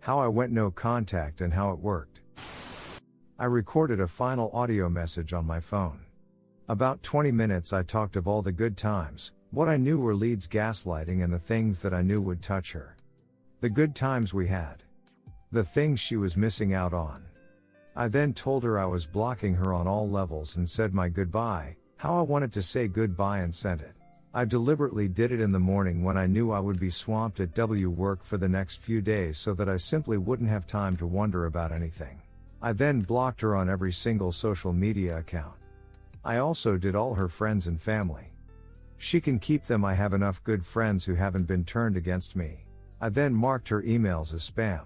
how I went no contact and how it worked. I recorded a final audio message on my phone. About 20 minutes I talked of all the good times, what I knew were Leeds gaslighting and the things that I knew would touch her. The good times we had. The things she was missing out on. I then told her I was blocking her on all levels and said my goodbye, how I wanted to say goodbye and sent it. I deliberately did it in the morning when I knew I would be swamped at work for the next few days so that I simply wouldn't have time to wonder about anything. I then blocked her on every single social media account. I also did all her friends and family. She can keep them. I have enough good friends who haven't been turned against me. I then marked her emails as spam.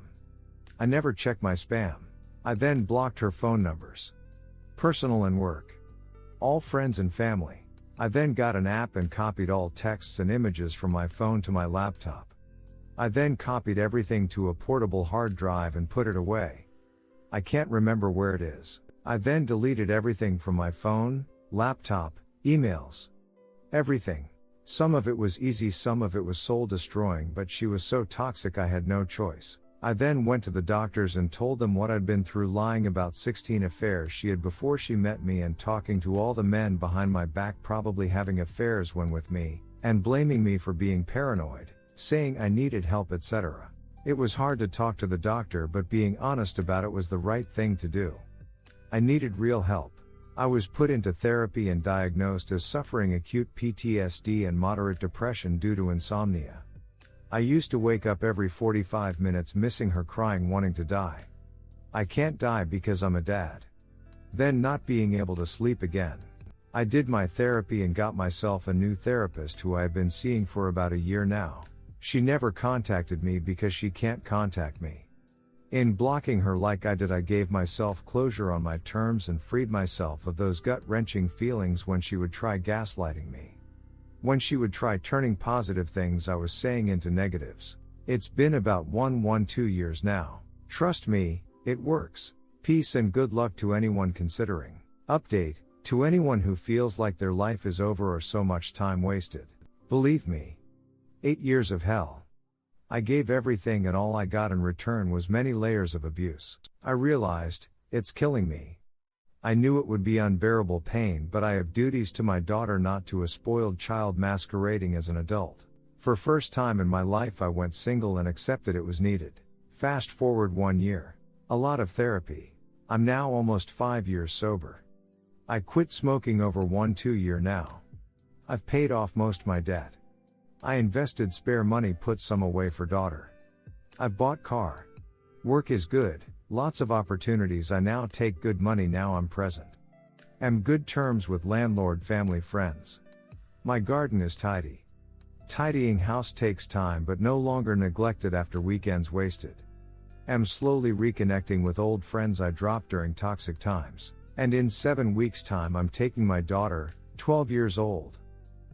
I never check my spam. I then blocked her phone numbers. Personal and work. All friends and family. I then got an app and copied all texts and images from my phone to my laptop. I then copied everything to a portable hard drive and put it away. I can't remember where it is. I then deleted everything from my phone, laptop, emails. Everything. Some of it was easy, some of it was soul destroying, but she was so toxic I had no choice. I then went to the doctors and told them what I'd been through, lying about 16 affairs she had before she met me and talking to all the men behind my back probably having affairs when with me, and blaming me for being paranoid, saying I needed help, etc. It was hard to talk to the doctor, but being honest about it was the right thing to do. I needed real help. I was put into therapy and diagnosed as suffering acute PTSD and moderate depression due to insomnia. I used to wake up every 45 minutes missing her, crying, wanting to die. I can't die because I'm a dad. Then not being able to sleep again. I did my therapy and got myself a new therapist who I have been seeing for about a year now. She never contacted me because she can't contact me. In blocking her like I did, I gave myself closure on my terms and freed myself of those gut-wrenching feelings when she would try gaslighting me. When she would try turning positive things I was saying into negatives. It's been about 2 years now. Trust me, it works. Peace and good luck to anyone considering. Update, to anyone who feels like their life is over or so much time wasted. Believe me. 8 years of hell. I gave everything and all I got in return was many layers of abuse. I realized, it's killing me. I knew it would be unbearable pain, but I have duties to my daughter, not to a spoiled child masquerading as an adult. For first time in my life I went single and accepted it was needed. Fast forward 1 year. A lot of therapy. I'm now almost 5 years sober. I quit smoking over 2 years now. I've paid off most my debt. I invested spare money, put some away for daughter. I've bought car. Work is good. Lots of opportunities. I now take good money, now I'm present. Am good terms with landlord, family, friends. My garden is tidy. Tidying house takes time but no longer neglected after weekends wasted. Am slowly reconnecting with old friends I dropped during toxic times. And in 7 weeks time I'm taking my daughter, 12 years old,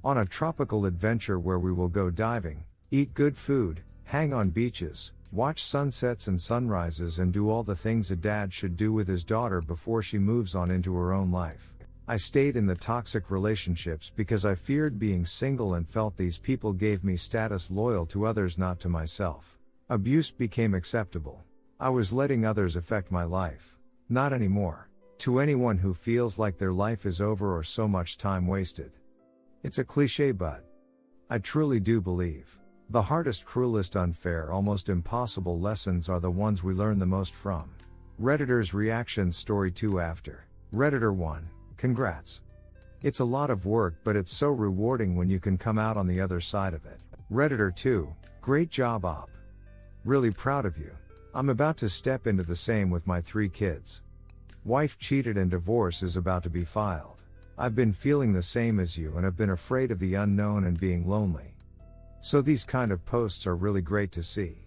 on a tropical adventure where we will go diving, eat good food, hang on beaches, watch sunsets and sunrises and do all the things a dad should do with his daughter before she moves on into her own life. I stayed in the toxic relationships because I feared being single and felt these people gave me status, loyal to others, not to myself. Abuse became acceptable. I was letting others affect my life. Not anymore. To anyone who feels like their life is over or so much time wasted. It's a cliche, but I truly do believe. The hardest, cruelest, unfair, almost impossible lessons are the ones we learn the most from. Redditor's reactions. Story 2 after. Redditor 1. Congrats. It's a lot of work, but it's so rewarding when you can come out on the other side of it. Redditor 2. Great job, op. Really proud of you. I'm about to step into the same with my 3 kids. Wife cheated and divorce is about to be filed. I've been feeling the same as you and have been afraid of the unknown and being lonely. So these kind of posts are really great to see.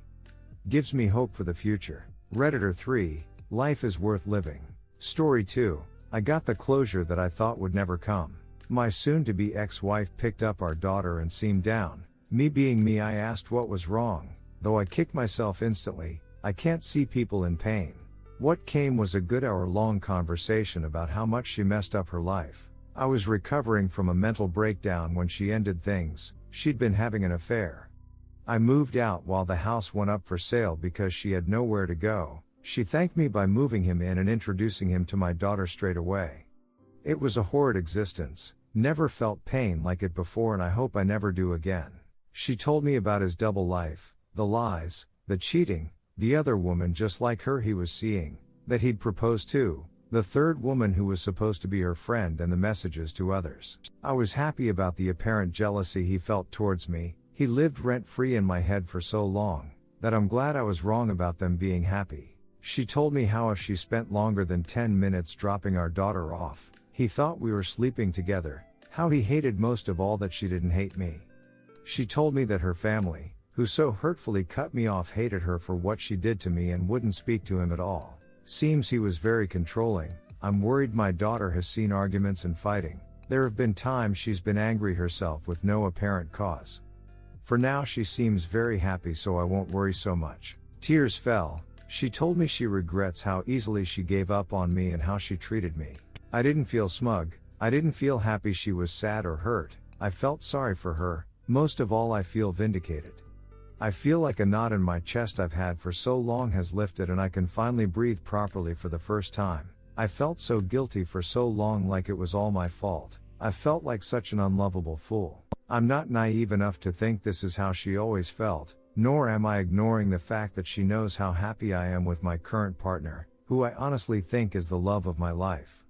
Gives me hope for the future. Redditor 3, life is worth living. Story 2, I got the closure that I thought would never come. My soon-to-be ex-wife picked up our daughter and seemed down. Me being me, I asked what was wrong. Though I kicked myself instantly, I can't see people in pain. What came was a good hour-long conversation about how much she messed up her life. I was recovering from a mental breakdown when she ended things. She'd been having an affair. I moved out while the house went up for sale because she had nowhere to go. She thanked me by moving him in and introducing him to my daughter straight away. It was a horrid existence, never felt pain like it before and I hope I never do again. She told me about his double life, the lies, the cheating, the other woman just like her he was seeing, that he'd proposed to, the third woman who was supposed to be her friend and the messages to others. I was happy about the apparent jealousy he felt towards me. He lived rent-free in my head for so long, that I'm glad I was wrong about them being happy. She told me how if she spent longer than 10 minutes dropping our daughter off, he thought we were sleeping together, how he hated most of all that she didn't hate me. She told me that her family, who so hurtfully cut me off, hated her for what she did to me and wouldn't speak to him at all. Seems he was very controlling. I'm worried my daughter has seen arguments and fighting. There have been times she's been angry herself with no apparent cause. For now she seems very happy so I won't worry so much. Tears fell. She told me she regrets how easily she gave up on me and how she treated me. I didn't feel smug. I didn't feel happy she was sad or hurt. I felt sorry for her. Most of all I feel vindicated. I feel like a knot in my chest I've had for so long has lifted and I can finally breathe properly for the first time. I felt so guilty for so long, like it was all my fault. I felt like such an unlovable fool. I'm not naive enough to think this is how she always felt, nor am I ignoring the fact that she knows how happy I am with my current partner, who I honestly think is the love of my life.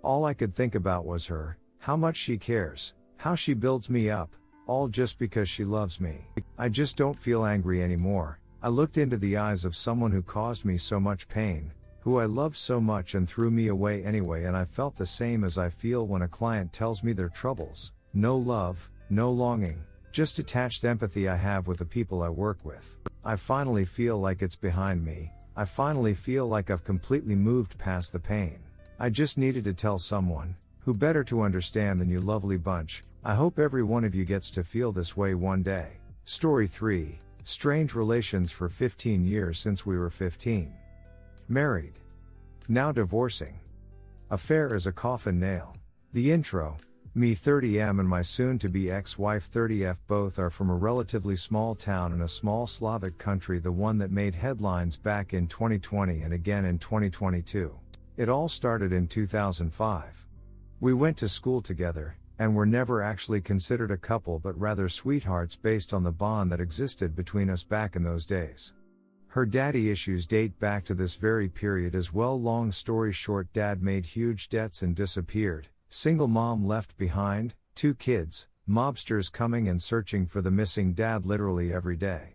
All I could think about was her, how much she cares, how she builds me up, all just because she loves me. I just don't feel angry anymore. I looked into the eyes of someone who caused me so much pain, who I loved so much and threw me away anyway, and I felt the same as I feel when a client tells me their troubles. No love, no longing, just detached empathy I have with the people I work with. I finally feel like it's behind me. I finally feel like I've completely moved past the pain. I just needed to tell someone, who better to understand than you lovely bunch. I hope every one of you gets to feel this way one day. Story 3. Strange relations for 15 years since we were 15. Married. Now divorcing. Affair is a coffin nail. The intro. Me 30M and my soon-to-be ex-wife 30F both are from a relatively small town in a small Slavic country, the one that made headlines back in 2020 and again in 2022. It all started in 2005. We went to school together, and were never actually considered a couple but rather sweethearts based on the bond that existed between us back in those days. Her daddy issues date back to this very period as well. Long story short, dad made huge debts and disappeared. Single mom left behind, 2 kids, mobsters coming and searching for the missing dad literally every day.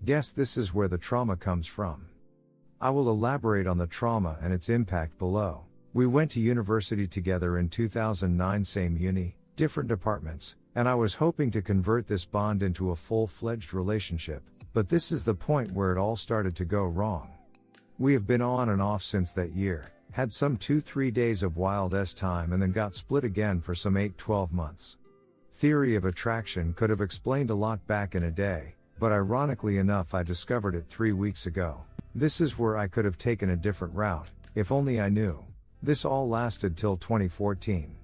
Guess this is where the trauma comes from. I will elaborate on the trauma and its impact below. We went to university together in 2009, same uni, different departments, and I was hoping to convert this bond into a full-fledged relationship, but this is the point where it all started to go wrong. We have been on and off since that year, had some 2-3 days of wild time and then got split again for some 8-12 months. Theory of attraction could have explained a lot back in a day, but ironically enough I discovered it 3 weeks ago. This is where I could have taken a different route, if only I knew. This all lasted till 2014.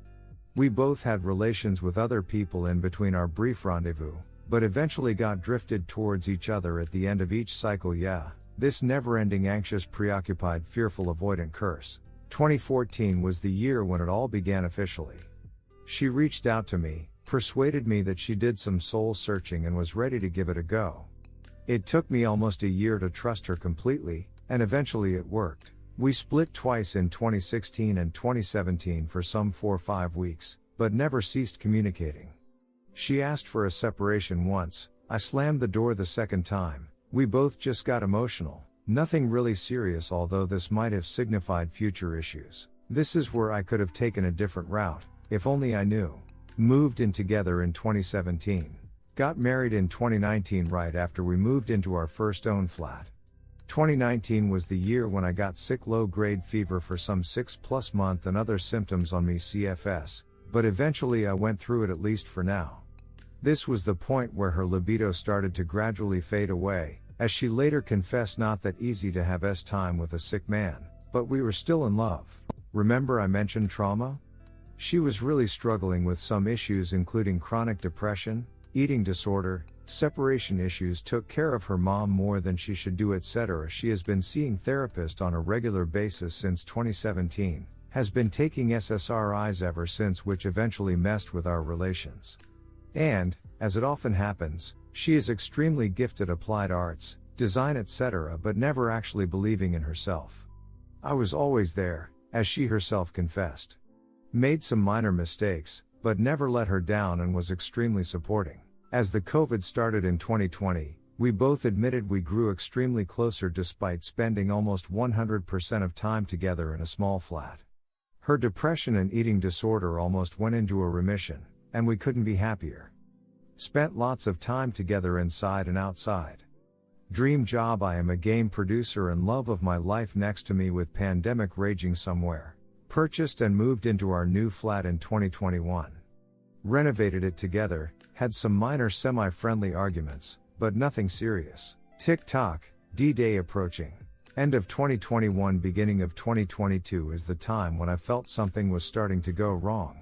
We both had relations with other people in between our brief rendezvous, but eventually got drifted towards each other at the end of each cycle. Yeah, this never-ending anxious, preoccupied, fearful, avoidant curse. 2014 was the year when it all began officially. She reached out to me, persuaded me that she did some soul searching and was ready to give it a go. It took me almost a year to trust her completely, and eventually it worked. We split twice in 2016 and 2017 for some 4-5 weeks, but never ceased communicating. She asked for a separation once, I slammed the door the second time. We both just got emotional. Nothing really serious, although this might have signified future issues. This is where I could have taken a different route, if only I knew. Moved in together in 2017. Got married in 2019 right after we moved into our first own flat. 2019 was the year when I got sick, low-grade fever for some 6+ months and other symptoms on me, CFS, but eventually I went through it, at least for now. This was the point where her libido started to gradually fade away, as she later confessed. Not that easy to have time with a sick man, but we were still in love. Remember I mentioned trauma? She was really struggling with some issues including chronic depression, eating disorder, separation issues, took care of her mom more than she should do, etc. She has been seeing therapist on a regular basis since 2017, has been taking SSRIs ever since, which eventually messed with our relations. And, as it often happens, she is extremely gifted applied arts, design, etc., but never actually believing in herself. I was always there, as she herself confessed. Made some minor mistakes, but never let her down and was extremely supporting. As the COVID started in 2020, we both admitted we grew extremely closer despite spending almost 100% of time together in a small flat. Her depression and eating disorder almost went into a remission, and we couldn't be happier. Spent lots of time together inside and outside. Dream job: I am a game producer and love of my life next to me with pandemic raging somewhere. Purchased and moved into our new flat in 2021. Renovated it together, had some minor semi-friendly arguments, but nothing serious. Tick-tock, D-Day approaching. End of 2021, beginning of 2022 is the time when I felt something was starting to go wrong.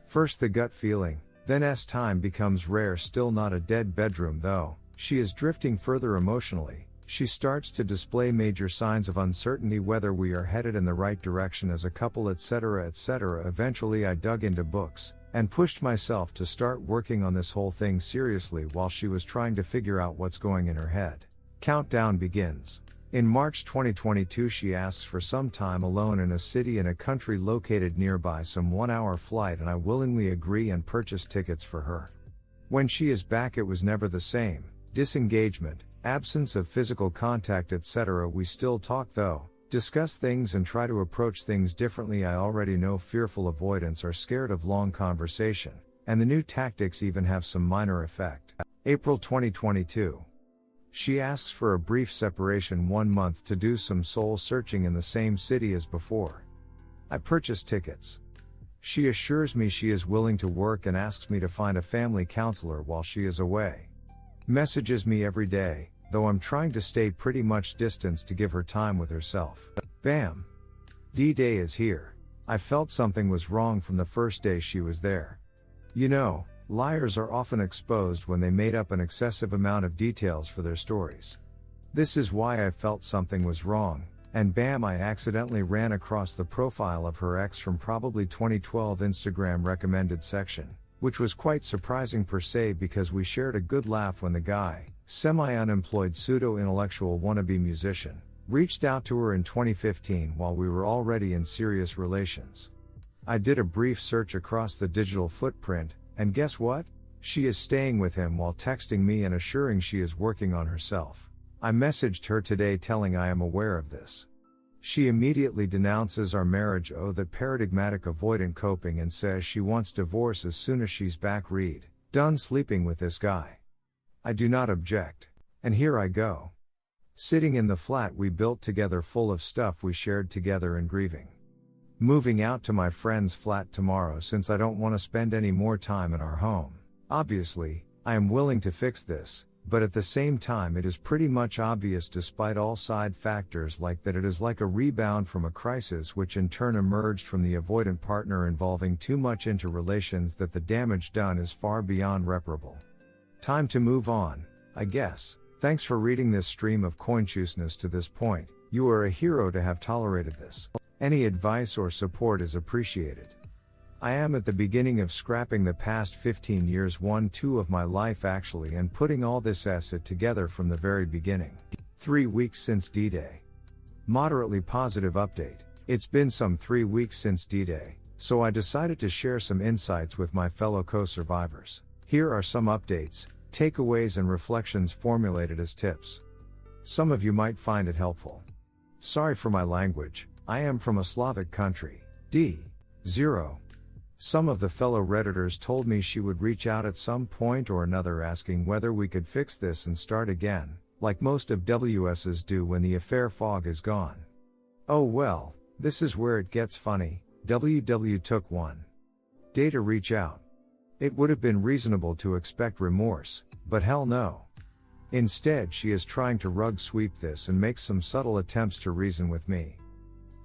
First the gut feeling, then time becomes rare. Still not a dead bedroom though. She is drifting further emotionally. She starts to display major signs of uncertainty whether we are headed in the right direction as a couple, etc., etc. Eventually I dug into books and pushed myself to start working on this whole thing seriously while she was trying to figure out what's going in her head. Countdown begins. In March 2022 she asks for some time alone in a city in a country located nearby, some 1-hour flight, and I willingly agree and purchase tickets for her. When she is back it was never the same. Disengagement, absence of physical contact, etc. We still talk though, discuss things and try to approach things differently. I already know fearful avoidance or scared of long conversation, and the new tactics even have some minor effect. April 2022. She asks for a brief separation, 1 month to do some soul searching in the same city as before. I purchase tickets. She assures me she is willing to work and asks me to find a family counselor while she is away. Messages me every day, though I'm trying to stay pretty much distance to give her time with herself. Bam! D-Day is here. I felt something was wrong from the first day she was there. You know, liars are often exposed when they made up an excessive amount of details for their stories. This is why I felt something was wrong, and bam, I accidentally ran across the profile of her ex from probably 2012 Instagram recommended section, which was quite surprising per se because we shared a good laugh when the guy, semi-unemployed pseudo-intellectual wannabe musician, reached out to her in 2015 while we were already in serious relations. I did a brief search across the digital footprint, and guess what? She is staying with him while texting me and assuring she is working on herself. I messaged her today telling I am aware of this. She immediately denounces our marriage, that paradigmatic avoidant coping, and says she wants divorce as soon as she's back. Read, done sleeping with this guy. I do not object. And here I go. Sitting in the flat we built together full of stuff we shared together and grieving. Moving out to my friend's flat tomorrow since I don't want to spend any more time in our home. Obviously, I am willing to fix this, but at the same time it is pretty much obvious despite all side factors like that it is like a rebound from a crisis which in turn emerged from the avoidant partner involving too much into relations that the damage done is far beyond reparable. Time to move on, I guess. Thanks for reading this stream of consciousness to this point. You are a hero to have tolerated this. Any advice or support is appreciated. I am at the beginning of scrapping the past 15 years, 1-2 of my life actually, and putting all this asset together from the very beginning. 3 weeks since D-Day. Moderately positive update. It's been some 3 weeks since D-Day, so I decided to share some insights with my fellow co-survivors. Here are some updates, takeaways and reflections formulated as tips. Some of you might find it helpful. Sorry for my language, I am from a Slavic country. D0. Some of the fellow Redditors told me she would reach out at some point or another asking whether we could fix this and start again, like most of WS's do when the affair fog is gone. Oh well, this is where it gets funny. WW took one day to reach out. It would have been reasonable to expect remorse, but hell no. Instead she is trying to rug sweep this and makes some subtle attempts to reason with me.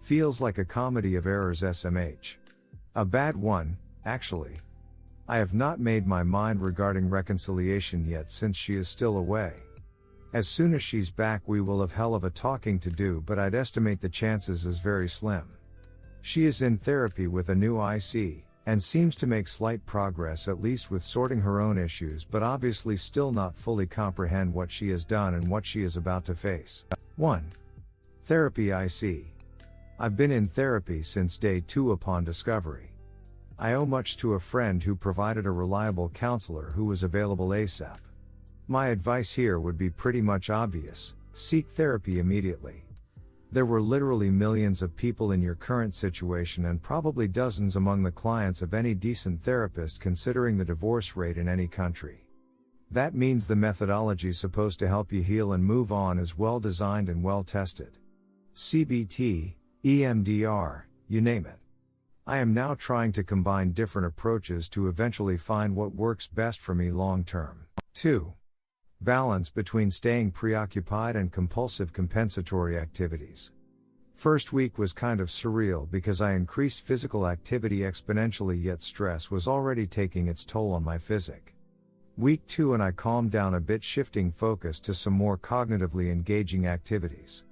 Feels like a comedy of errors SMH. A bad one, actually. I have not made my mind regarding reconciliation yet since she is still away. As soon as she's back we will have hell of a talking to do, but I'd estimate the chances as very slim. She is in therapy with a new IC, and seems to make slight progress at least with sorting her own issues, but obviously still not fully comprehend what she has done and what she is about to face. 1. Therapy IC. I've been in therapy since day 2 upon discovery. I owe much to a friend who provided a reliable counselor who was available ASAP. My advice here would be pretty much obvious: seek therapy immediately. There were literally millions of people in your current situation and probably dozens among the clients of any decent therapist considering the divorce rate in any country. That means the methodology supposed to help you heal and move on is well designed and well tested. CBT, EMDR, you name it. I am now trying to combine different approaches to eventually find what works best for me long term. 2. Balance between staying preoccupied and compulsive compensatory activities. First week was kind of surreal because I increased physical activity exponentially, yet stress was already taking its toll on my physique. Week 2 and I calmed down a bit, shifting focus to some more cognitively engaging activities.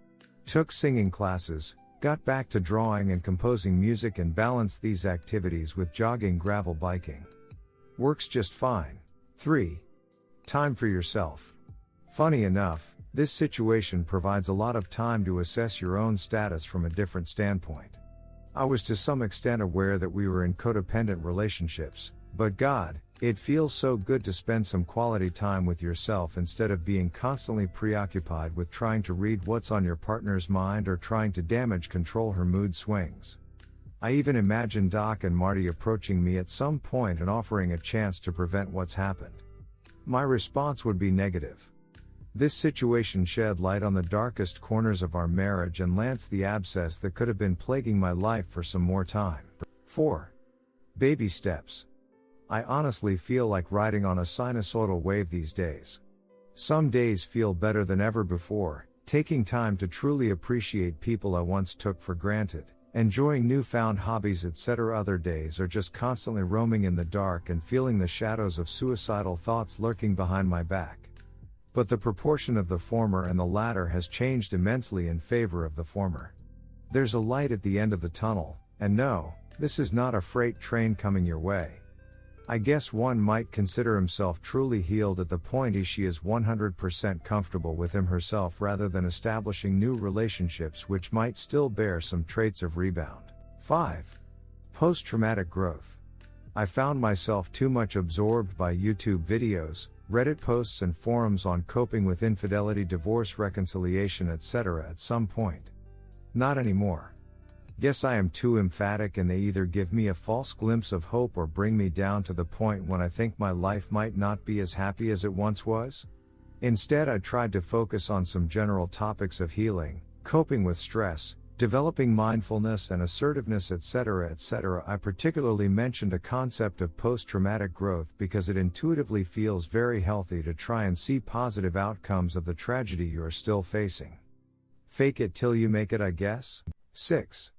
Took singing classes, got back to drawing and composing music, and balanced these activities with jogging, gravel biking. Works just fine. 3. Time for yourself. Funny enough, this situation provides a lot of time to assess your own status from a different standpoint. I was to some extent aware that we were in codependent relationships, but God, it feels so good to spend some quality time with yourself instead of being constantly preoccupied with trying to read what's on your partner's mind or trying to damage control her mood swings. I even imagine Doc and Marty approaching me at some point and offering a chance to prevent what's happened. My response would be negative. This situation shed light on the darkest corners of our marriage and lanced the abscess that could have been plaguing my life for some more time. 4. Baby steps. I honestly feel like riding on a sinusoidal wave these days. Some days feel better than ever before, taking time to truly appreciate people I once took for granted, enjoying newfound hobbies, etc. Other days are just constantly roaming in the dark and feeling the shadows of suicidal thoughts lurking behind my back. But the proportion of the former and the latter has changed immensely in favor of the former. There's a light at the end of the tunnel, and no, this is not a freight train coming your way. I guess one might consider himself truly healed at the point she is 100% comfortable with him herself, rather than establishing new relationships which might still bear some traits of rebound. 5. Post-traumatic growth. I found myself too much absorbed by YouTube videos, Reddit posts and forums on coping with infidelity, divorce, reconciliation, etc. at some point. Not anymore. Guess I am too emphatic and they either give me a false glimpse of hope or bring me down to the point when I think my life might not be as happy as it once was. Instead, I tried to focus on some general topics of healing, coping with stress, developing mindfulness and assertiveness, etc. etc. I particularly mentioned a concept of post-traumatic growth because it intuitively feels very healthy to try and see positive outcomes of the tragedy you are still facing. Fake it till you make it, I guess. 6.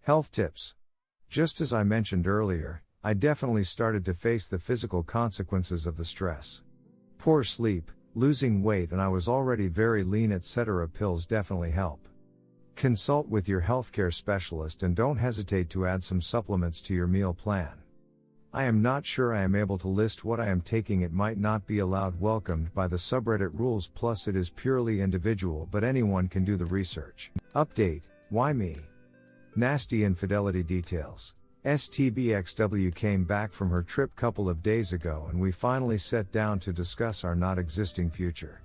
Health tips. Just as I mentioned earlier, I definitely started to face the physical consequences of the stress. Poor sleep, losing weight, and I was already very lean, etc. Pills definitely help. Consult with your healthcare specialist and don't hesitate to add some supplements to your meal plan. I am not sure I am able to list what I am taking. It might not be allowed welcomed by the subreddit rules, plus it is purely individual, but anyone can do the research. Update: why me? Nasty infidelity details. STBXW came back from her trip couple of days ago and we finally sat down to discuss our not existing future.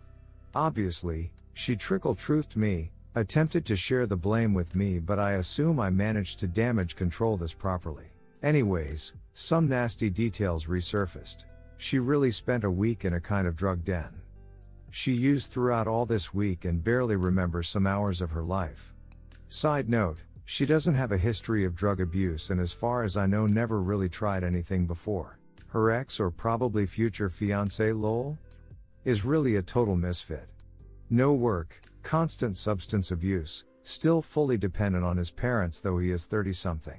Obviously, she trickle-truthed me, attempted to share the blame with me, but I assume I managed to damage control this properly. Anyways, some nasty details resurfaced. She really spent a week in a kind of drug den. She used throughout all this week and barely remembers some hours of her life. Side note, she doesn't have a history of drug abuse and as far as I know never really tried anything before. Her ex, or probably future fiancé lol, is really a total misfit. No work, constant substance abuse, still fully dependent on his parents though he is 30-something.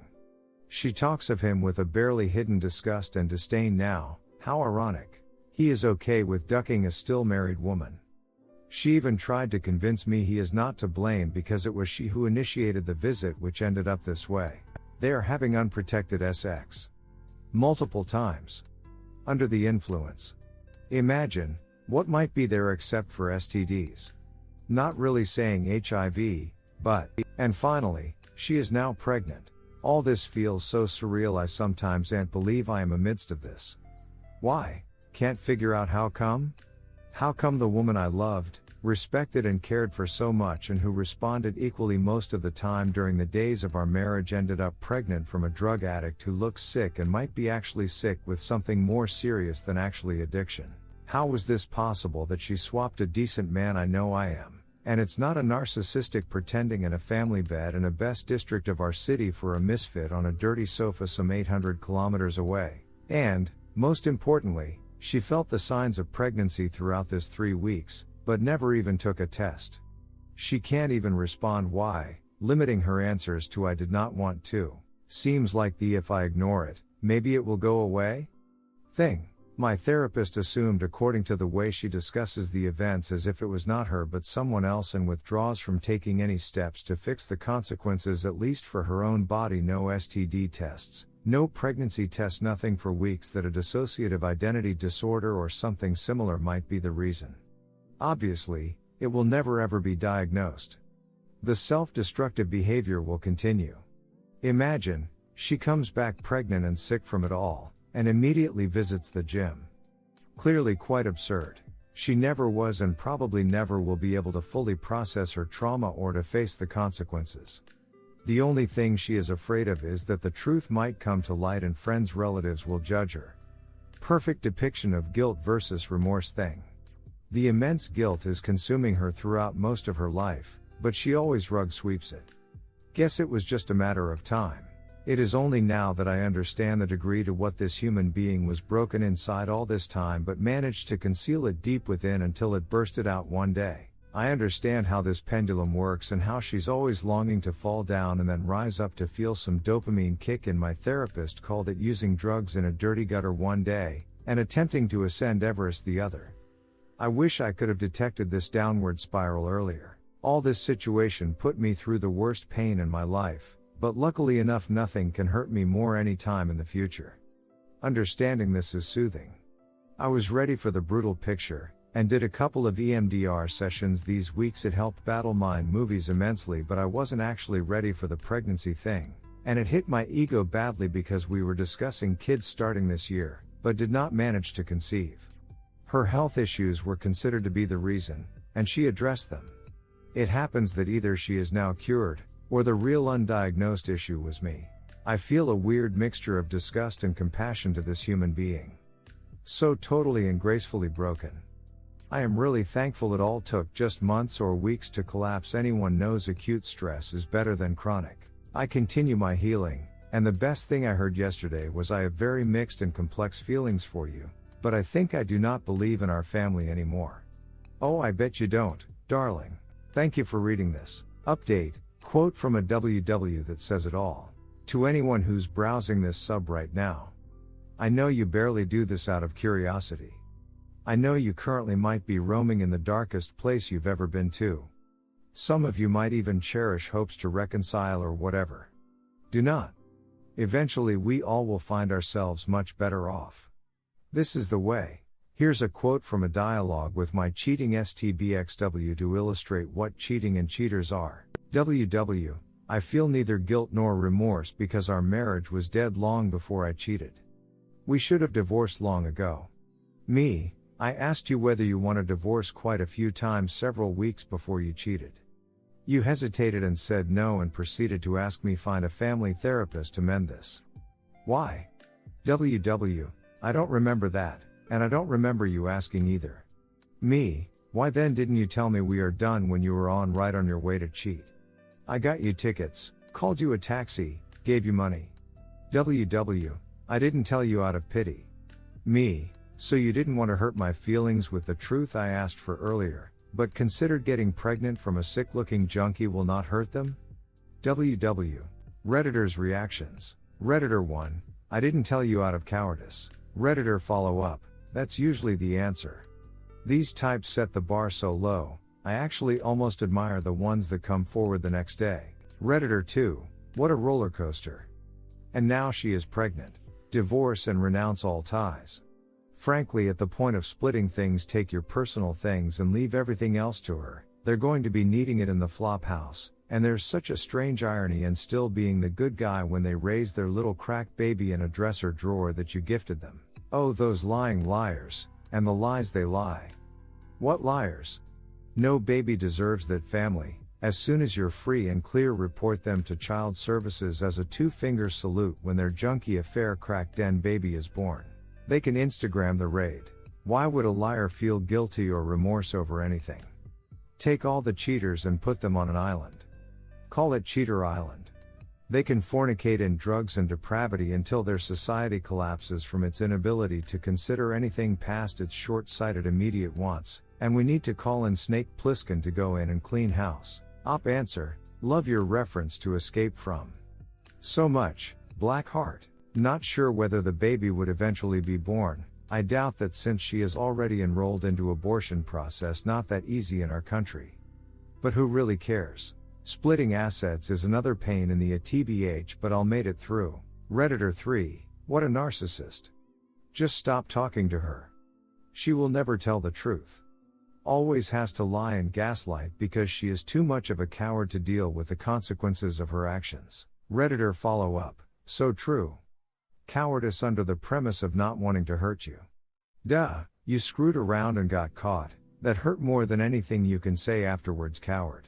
She talks of him with a barely hidden disgust and disdain now. How ironic. He is okay with ducking a still married woman. She even tried to convince me he is not to blame because it was she who initiated the visit, which ended up this way. They are having unprotected sex. Multiple times. Under the influence. Imagine, what might be there except for STDs? Not really saying HIV, but, and finally, she is now pregnant. All this feels so surreal, I sometimes can't believe I am amidst of this. Why? Can't figure out how come? How come the woman I loved, respected and cared for so much and who responded equally most of the time during the days of our marriage ended up pregnant from a drug addict who looks sick and might be actually sick with something more serious than actually addiction? How was this possible that she swapped a decent man I know I am, and it's not a narcissistic pretending in a family bed in a best district of our city for a misfit on a dirty sofa some 800 kilometers away, and, most importantly, she felt the signs of pregnancy throughout this 3 weeks, but never even took a test. She can't even respond why, limiting her answers to I did not want to. Seems like the if I ignore it, maybe it will go away? Thing. My therapist assumed according to the way she discusses the events as if it was not her but someone else and withdraws from taking any steps to fix the consequences at least for her own body. No STD tests, no pregnancy test, nothing for weeks that a dissociative identity disorder or something similar might be the reason. Obviously, it will never ever be diagnosed. The self-destructive behavior will continue. Imagine, she comes back pregnant and sick from it all, and immediately visits the gym. Clearly quite absurd. She never was and probably never will be able to fully process her trauma or to face the consequences. The only thing she is afraid of is that the truth might come to light and friends, relatives will judge her. Perfect depiction of guilt versus remorse thing. The immense guilt is consuming her throughout most of her life, but she always rug sweeps it. Guess it was just a matter of time. It is only now that I understand the degree to what this human being was broken inside all this time but managed to conceal it deep within until it bursted out one day. I understand how this pendulum works and how she's always longing to fall down and then rise up to feel some dopamine kick in. My therapist called it using drugs in a dirty gutter one day, and attempting to ascend Everest the other. I wish I could have detected this downward spiral earlier. All this situation put me through the worst pain in my life, but luckily enough nothing can hurt me more any time in the future. Understanding this is soothing. I was ready for the brutal picture, and did a couple of EMDR sessions these weeks. It helped battle mind movies immensely, but I wasn't actually ready for the pregnancy thing, and it hit my ego badly because we were discussing kids starting this year, but did not manage to conceive. Her health issues were considered to be the reason, and she addressed them. It happens that either she is now cured, or the real undiagnosed issue was me. I feel a weird mixture of disgust and compassion to this human being. So totally and gracefully broken. I am really thankful it all took just months or weeks to collapse. Anyone knows acute stress is better than chronic. I continue my healing, and the best thing I heard yesterday was I have very mixed and complex feelings for you, but I think I do not believe in our family anymore. Oh, I bet you don't, darling. Thank you for reading this. Update, quote from a WW that says it all. To anyone who's browsing this sub right now. I know you barely do this out of curiosity. I know you currently might be roaming in the darkest place you've ever been to. Some of you might even cherish hopes to reconcile or whatever. Do not. Eventually we all will find ourselves much better off. This is the way. Here's a quote from a dialogue with my cheating STBXW to illustrate what cheating and cheaters are. WW, I feel neither guilt nor remorse because our marriage was dead long before I cheated. We should have divorced long ago. Me, I asked you whether you want a divorce quite a few times several weeks before you cheated. You hesitated and said no and proceeded to ask me find a family therapist to mend this. Why? WW, I don't remember that, and I don't remember you asking either. Me, why then didn't you tell me we are done when you were right on your way to cheat? I got you tickets, called you a taxi, gave you money. WW, I didn't tell you out of pity. Me, so you didn't want to hurt my feelings with the truth I asked for earlier, but considered getting pregnant from a sick-looking junkie will not hurt them? WW. Redditors' reactions. Redditor 1, I didn't tell you out of cowardice. Redditor follow up, that's usually the answer. These types set the bar so low, I actually almost admire the ones that come forward the next day. Redditor 2, what a roller coaster. And now she is pregnant. Divorce and renounce all ties. Frankly, at the point of splitting things, take your personal things and leave everything else to her. They're going to be needing it in the flop house, and there's such a strange irony in still being the good guy when they raise their little crack baby in a dresser drawer that you gifted them. Oh, those lying liars, and the lies they lie. What liars? No baby deserves that family. As soon as you're free and clear, report them to child services as a two-finger salute when their junkie affair crack den baby is born. They can Instagram the raid. Why would a liar feel guilty or remorse over anything? Take all the cheaters and put them on an island. Call it Cheater Island. They can fornicate in drugs and depravity until their society collapses from its inability to consider anything past its short-sighted immediate wants, and we need to call in Snake Plissken to go in and clean house. Op answer, love your reference to Escape From. So much, Black Heart. Not sure whether the baby would eventually be born. I doubt that since she is already enrolled into abortion process, not that easy in our country. But who really cares? Splitting assets is another pain in the TBH, but I'll made it through. Redditor 3, what a narcissist. Just stop talking to her. She will never tell the truth. Always has to lie and gaslight because she is too much of a coward to deal with the consequences of her actions. Redditor follow up, so true. Cowardice under the premise of not wanting to hurt you. Duh, you screwed around and got caught. That hurt more than anything you can say afterwards, coward.